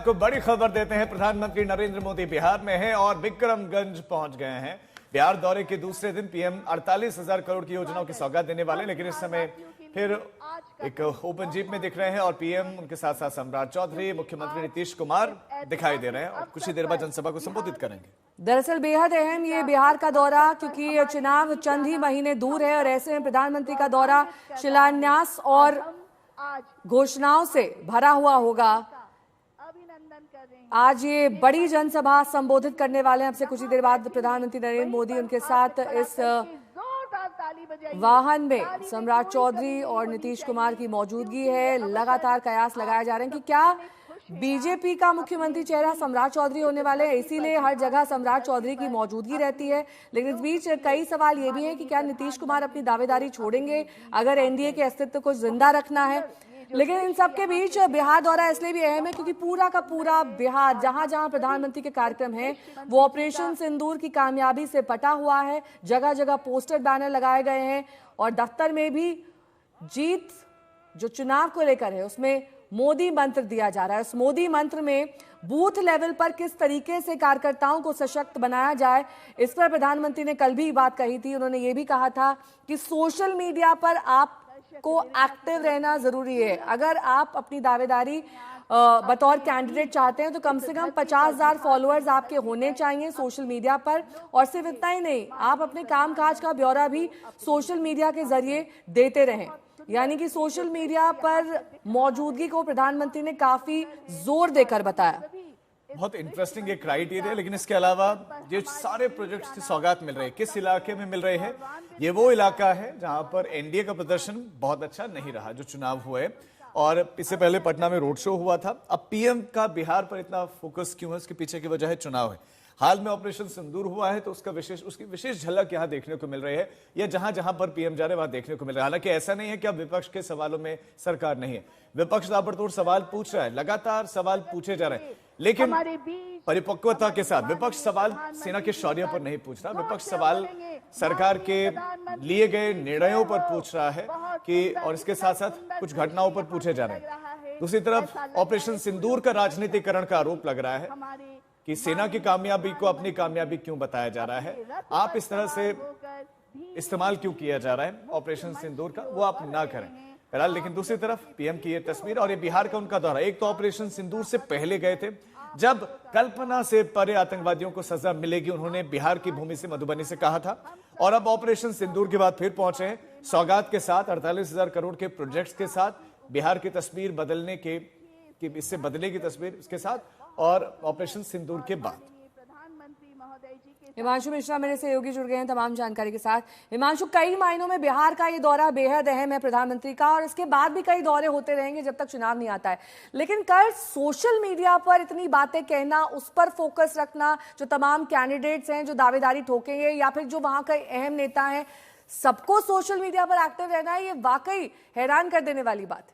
आपको बड़ी खबर देते हैं। प्रधानमंत्री नरेंद्र मोदी बिहार में हैं और विक्रमगंज पहुंच गए हैं। बिहार दौरे के दूसरे दिन पीएम 48,000 करोड़ की योजनाओं की सौगात देने वाले, लेकिन इस समय फिर एक ओपन जीप में दिख रहे हैं और पीएम उनके साथ साथ सम्राट चौधरी, मुख्यमंत्री नीतीश कुमार दिखाई दे रहे हैं और कुछ ही देर बाद जनसभा को संबोधित करेंगे। दरअसल बेहद अहम ये बिहार का दौरा, क्योंकि चुनाव चंद ही महीने दूर है और ऐसे में प्रधानमंत्री का दौरा शिलान्यास और घोषणाओं से भरा हुआ होगा। आज ये बड़ी जनसभा संबोधित करने वाले हैं। अब से कुछ ही देर बाद प्रधानमंत्री नरेंद्र मोदी, उनके साथ इस वाहन में सम्राट चौधरी और नीतीश कुमार की मौजूदगी है। लगातार कयास लगाए जा रहे हैं कि क्या बीजेपी का मुख्यमंत्री चेहरा सम्राट चौधरी होने वाले हैं, इसीलिए हर जगह सम्राट चौधरी की मौजूदगी रहती है। लेकिन इस बीच कई सवाल ये भी हैं कि क्या नीतीश कुमार अपनी दावेदारी छोड़ेंगे अगर एनडीए के अस्तित्व को जिंदा रखना है। लेकिन इन सब के बीच बिहार दौरा इसलिए भी अहम है क्योंकि पूरा का पूरा बिहार, जहां जहां प्रधानमंत्री के कार्यक्रम हैं, वो ऑपरेशन सिंदूर की कामयाबी से पटा हुआ है। जगह जगह पोस्टर बैनर लगाए गए हैं और दफ्तर में भी जीत जो चुनाव को लेकर है उसमें मोदी मंत्र दिया जा रहा है। उस मोदी मंत्र में बूथ लेवल पर किस तरीके से कार्यकर्ताओं को सशक्त बनाया जाए, इस पर प्रधानमंत्री ने कल भी बात कही थी। उन्होंने ये भी कहा था कि सोशल मीडिया पर आपको एक्टिव रहना जरूरी है। अगर आप अपनी दावेदारी बतौर कैंडिडेट चाहते हैं तो कम से कम 50,000 फॉलोअर्स आपके होने चाहिए सोशल मीडिया पर। और सिर्फ इतना ही नहीं, आप अपने कामकाज का ब्यौरा भी सोशल मीडिया के जरिए देते रहें। यानी कि सोशल मीडिया पर मौजूदगी को प्रधानमंत्री ने काफी जोर देकर बताया। बहुत इंटरेस्टिंग एक क्राइटेरिया, लेकिन इसके अलावा ये सारे प्रोजेक्ट्स की सौगात मिल रही है, किस इलाके में मिल रहे हैं? ये वो इलाका है जहां पर एनडीए का प्रदर्शन बहुत अच्छा नहीं रहा जो चुनाव हुए, और इससे पहले पटना में रोड शो हुआ था। अब पीएम का बिहार पर इतना फोकस क्यों है? उसके पीछे की वजह है चुनाव है। हाल में ऑपरेशन सिंदूर हुआ है तो उसकी विशेष झलक यहां देखने को मिल रही है, या जहां जहां पर पीएम जा रहे हैं वहां देखने को मिल रहा है। हालांकि ऐसा नहीं है कि अब विपक्ष के सवालों में सरकार नहीं है, विपक्ष ताबड़तोड़ सवाल पूछ रहा है, लगातार सवाल पूछे जा रहे हैं, लेकिन परिपक्वता के साथ। विपक्ष सवाल सेना के शौर्य पर नहीं पूछ रहा, विपक्ष सवाल सरकार के लिए गए निर्णयों पर पूछ रहा है कि, और इसके साथ साथ कुछ घटनाओं पर पूछे जा रहे हैं। दूसरी तरफ ऑपरेशन सिंदूर का राजनीतिकरण का आरोप लग रहा है कि सेना की कामयाबी को अपनी कामयाबी क्यों बताया जा रहा है, आप इस तरह से इस्तेमाल क्यों किया जा रहा है ऑपरेशन सिंदूर का, वो आप ना करें फिलहाल। लेकिन दूसरी तरफ पीएम की ये तस्वीर और ये बिहार का उनका दौरा, एक तो ऑपरेशन सिंदूर से पहले गए थे जब कल्पना से परे आतंकवादियों को सजा मिलेगी, उन्होंने बिहार की भूमि से मधुबनी से कहा था, और अब ऑपरेशन सिंदूर के बाद फिर पहुंचे हैं सौगात के साथ, 48,000 करोड़ के प्रोजेक्ट्स के साथ, बिहार की तस्वीर बदलने के इससे बदलेगी तस्वीर इसके साथ, और ऑपरेशन सिंदूर के बाद। हिमांशु मिश्रा मेरे सहयोगी जुड़ गए हैं तमाम जानकारी के साथ। हिमांशु, कई मायनों में बिहार का ये दौरा बेहद अहम है प्रधानमंत्री का, और इसके बाद भी कई दौरे होते रहेंगे जब तक चुनाव नहीं आता है। लेकिन कल सोशल मीडिया पर इतनी बातें कहना, उस पर फोकस रखना, जो तमाम कैंडिडेट्स हैं जो दावेदारी ठोकेंगे या फिर जो वहां के अहम नेता हैं, सबको सोशल मीडिया पर एक्टिव रहना है, ये वाकई हैरान कर देने वाली बात है।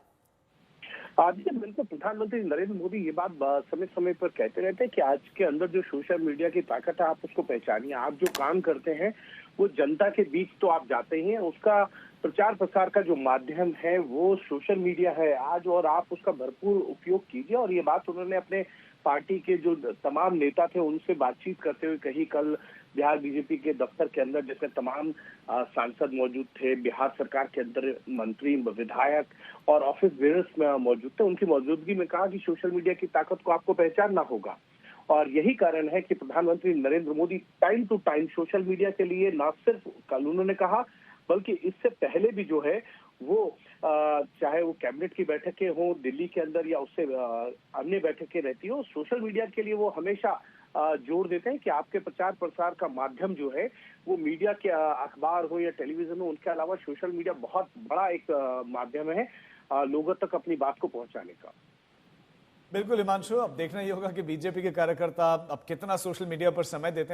देखिए, बिल्कुल प्रधानमंत्री नरेंद्र मोदी ये बात समय समय पर कहते रहते हैं कि आज के अंदर जो सोशल मीडिया की ताकत है, आप उसको पहचानिए। आप जो काम करते हैं वो जनता के बीच तो आप जाते ही हैं, उसका प्रचार प्रसार का जो माध्यम है वो सोशल मीडिया है आज, और आप उसका भरपूर उपयोग कीजिए। और ये बात उन्होंने अपने पार्टी के जो तमाम नेता थे उनसे बातचीत करते हुए कही। कल बिहार बीजेपी के दफ्तर के अंदर जिसमें तमाम सांसद मौजूद थे, बिहार सरकार के अंदर मंत्री, विधायक और ऑफिस बेयर्स मौजूद थे, उनकी मौजूदगी में कहा कि सोशल मीडिया की ताकत को आपको पहचानना होगा। और यही कारण है कि प्रधानमंत्री Narendra Modi time to time social media के लिए न सिर्फ कल उन्होंने कहा, बल्कि इससे पहले भी जो है वो चाहे वो कैबिनेट की बैठकें हो दिल्ली के अंदर या उससे अन्य बैठकें रहती हो, सोशल मीडिया के लिए वो हमेशा जोर देते हैं कि आपके प्रचार प्रसार का माध्यम जो है वो मीडिया के अखबार हो या टेलीविजन हो, उनके अलावा सोशल मीडिया बहुत बड़ा एक माध्यम है लोगों तक अपनी बात को पहुंचाने का। बिल्कुल हिमांशु, अब देखना ये होगा कि बीजेपी के कार्यकर्ता अब कितना सोशल मीडिया पर समय देते हैं।